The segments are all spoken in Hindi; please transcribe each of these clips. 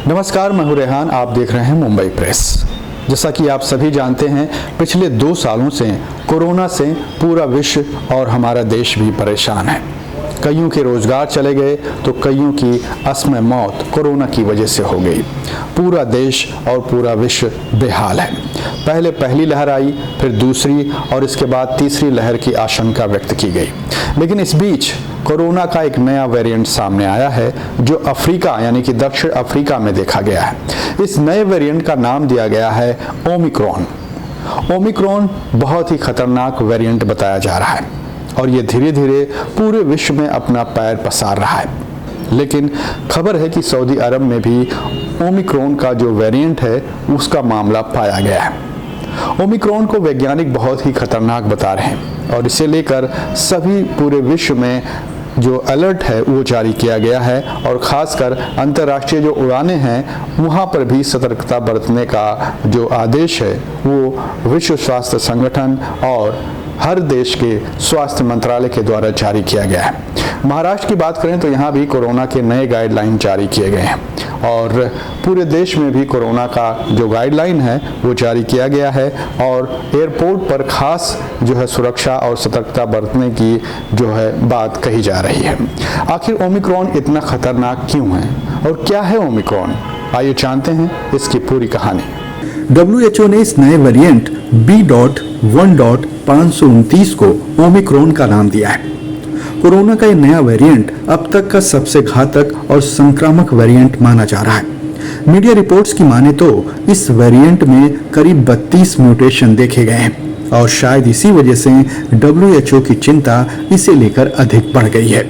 नमस्कार, मैं हूं रेहान। आप देख रहे हैं मुंबई प्रेस। जैसा कि आप सभी जानते हैं, पिछले 2 सालों से कोरोना से पूरा विश्व और हमारा देश भी परेशान है। कईयों के रोजगार चले गए तो कईयों की असमय मौत कोरोना की वजह से हो गई। पूरा देश और पूरा विश्व बेहाल है। पहले पहली लहर आई, फिर दूसरी और इसके बाद तीसरी लहर की आशंका व्यक्त की गई। लेकिन इस बीच कोरोना का एक नया वेरिएंट सामने आया है जो अफ्रीका यानी कि दक्षिण अफ्रीका में देखा गया है। इस नए वेरिएंट का नाम दिया गया है ओमिक्रॉन। ओमिक्रॉन बहुत ही खतरनाक वेरिएंट बताया जा रहा है और ये धीरे धीरे पूरे विश्व में अपना पैर पसार रहा है। लेकिन खबर है कि सऊदी अरब में भी ओमिक्रॉन का जो वेरिएंट है उसका मामला पाया गया है। ओमिक्रॉन को वैज्ञानिक बहुत ही खतरनाक बता रहे हैं और इसे लेकर सभी पूरे विश्व में जो अलर्ट है वो जारी किया गया है और खासकर अंतर्राष्ट्रीय जो उड़ानें हैं वहाँ पर भी सतर्कता बरतने का जो आदेश है वो विश्व स्वास्थ्य संगठन और हर देश के स्वास्थ्य मंत्रालय के द्वारा जारी किया गया है। महाराष्ट्र की बात करें तो यहाँ भी कोरोना के नए गाइडलाइन जारी किए गए हैं और पूरे देश में भी कोरोना का जो गाइडलाइन है वो जारी किया गया है और एयरपोर्ट पर खास जो है सुरक्षा और सतर्कता बरतने की जो है बात कही जा रही है। आखिर ओमिक्रॉन इतना खतरनाक क्यों है और क्या है ओमिक्रॉन, आइए जानते हैं इसकी पूरी कहानी। WHO ने इस नए वेरिएंट B.1.529 को ओमिक्रॉन का नाम दिया है। कोरोना का यह नया वेरिएंट अब तक का सबसे घातक और संक्रामक वेरिएंट माना जा रहा है। मीडिया रिपोर्ट्स की माने तो इस वेरिएंट में करीब 32 म्यूटेशन देखे गए हैं और शायद इसी वजह से WHO की चिंता इसे लेकर अधिक बढ़ गई है।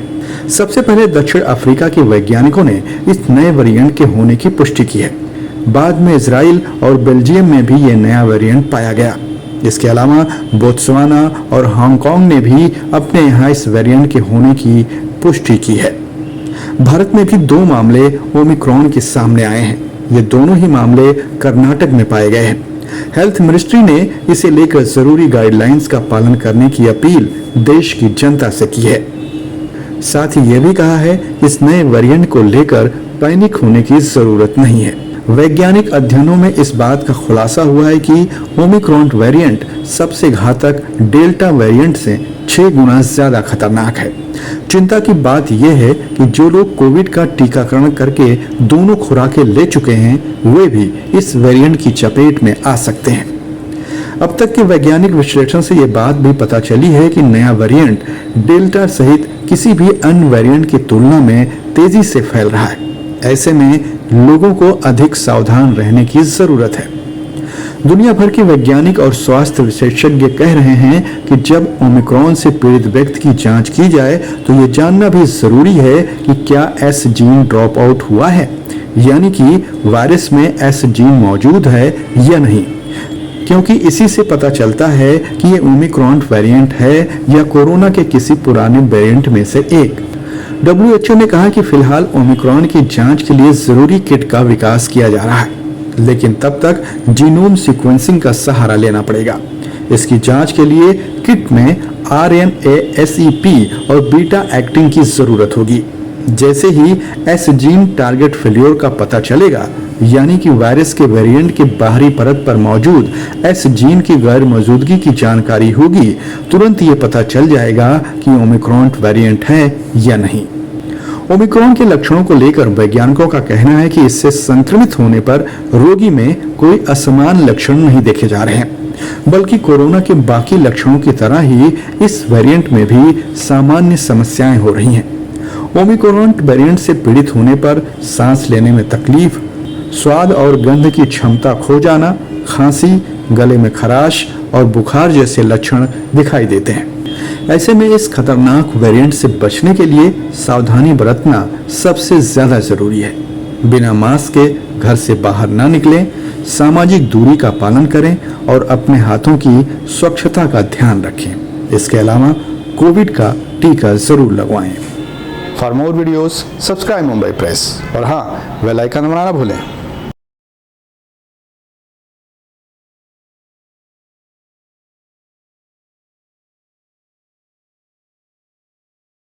सबसे पहले दक्षिण अफ्रीका के वैज्ञानिकों ने इस नए वेरिएंट के होने की पुष्टि की है। बाद में इजराइल और बेल्जियम में भी ये नया वेरिएंट पाया गया। इसके अलावा बोत्सवाना और हांगकांग ने भी अपने यहाँ इस वेरिएंट के होने की पुष्टि की है। भारत में भी 2 मामले ओमिक्रॉन के सामने आए हैं। ये दोनों ही मामले कर्नाटक में पाए गए हैं। हेल्थ मिनिस्ट्री ने इसे लेकर जरूरी गाइडलाइंस का पालन करने की अपील देश की जनता से की है। साथ ही ये भी कहा है कि इस नए वेरिएंट को लेकर पैनिक होने की जरूरत नहीं है। वैज्ञानिक अध्ययनों में इस बात का खुलासा हुआ है कि ओमिक्रॉन वेरिएंट सबसे घातक डेल्टा वेरिएंट से 6 गुना ज्यादा खतरनाक है। चिंता की बात यह है कि जो लोग कोविड का टीकाकरण करके दोनों खुराकें ले चुके हैं वे भी इस वेरिएंट की चपेट में आ सकते हैं। अब तक के वैज्ञानिक विश्लेषण से ये बात भी पता चली है कि नया वेरिएंट डेल्टा सहित किसी भी अन्य वेरिएंट की तुलना में तेजी से फैल रहा है। ऐसे में लोगों को अधिक सावधान रहने की जरूरत है। दुनिया भर के वैज्ञानिक और स्वास्थ्य विशेषज्ञ कह रहे हैं कि जब ओमिक्रॉन से पीड़ित व्यक्ति की जांच की जाए तो ये जानना भी जरूरी है कि क्या एस जीन ड्रॉप आउट हुआ है, यानी कि वायरस में एस जीन मौजूद है या नहीं, क्योंकि इसी से पता चलता है कि ये ओमिक्रॉन वेरिएंट है या कोरोना के किसी पुराने वेरिएंट में से एक। WHO ने कहा कि फिलहाल ओमिक्रॉन की जांच के लिए जरूरी किट का विकास किया जा रहा है, लेकिन तब तक जीनोम सीक्वेंसिंग का सहारा लेना पड़ेगा। इसकी जांच के लिए किट में RNA-seq और बीटा एक्टिन की जरूरत होगी। जैसे ही एस जीन टारगेट फेल्योर का पता चलेगा, यानी कि वायरस के वेरिएंट के बाहरी परत पर मौजूद एस जीन की गैर मौजूदगी की जानकारी होगी, तुरंत ये पता चल जाएगा कि ओमिक्रॉन वेरिएंट है या नहीं। ओमिक्रॉन के लक्षणों को लेकर वैज्ञानिकों का कहना है कि इससे संक्रमित होने पर रोगी में कोई असमान लक्षण नहीं देखे जा रहे हैं, बल्कि कोरोना के बाकी लक्षणों की तरह ही इस वेरिएंट में भी सामान्य समस्याएं हो रही हैं। ओमिक्रॉन वेरिएंट से पीड़ित होने पर सांस लेने में तकलीफ, स्वाद और गंध की क्षमता खो जाना, खांसी, गले में खराश और बुखार जैसे लक्षण दिखाई देते हैं। ऐसे में इस खतरनाक वेरिएंट से बचने के लिए सावधानी बरतना सबसे ज्यादा जरूरी है। बिना मास्क के घर से बाहर ना निकलें, सामाजिक दूरी का पालन करें और अपने हाथों की स्वच्छता का ध्यान रखें। इसके अलावा कोविड का टीका जरूर लगवाएं। For more videos subscribe Mumbai press और हाँ, बेल आइकन दबाना ना भूलें।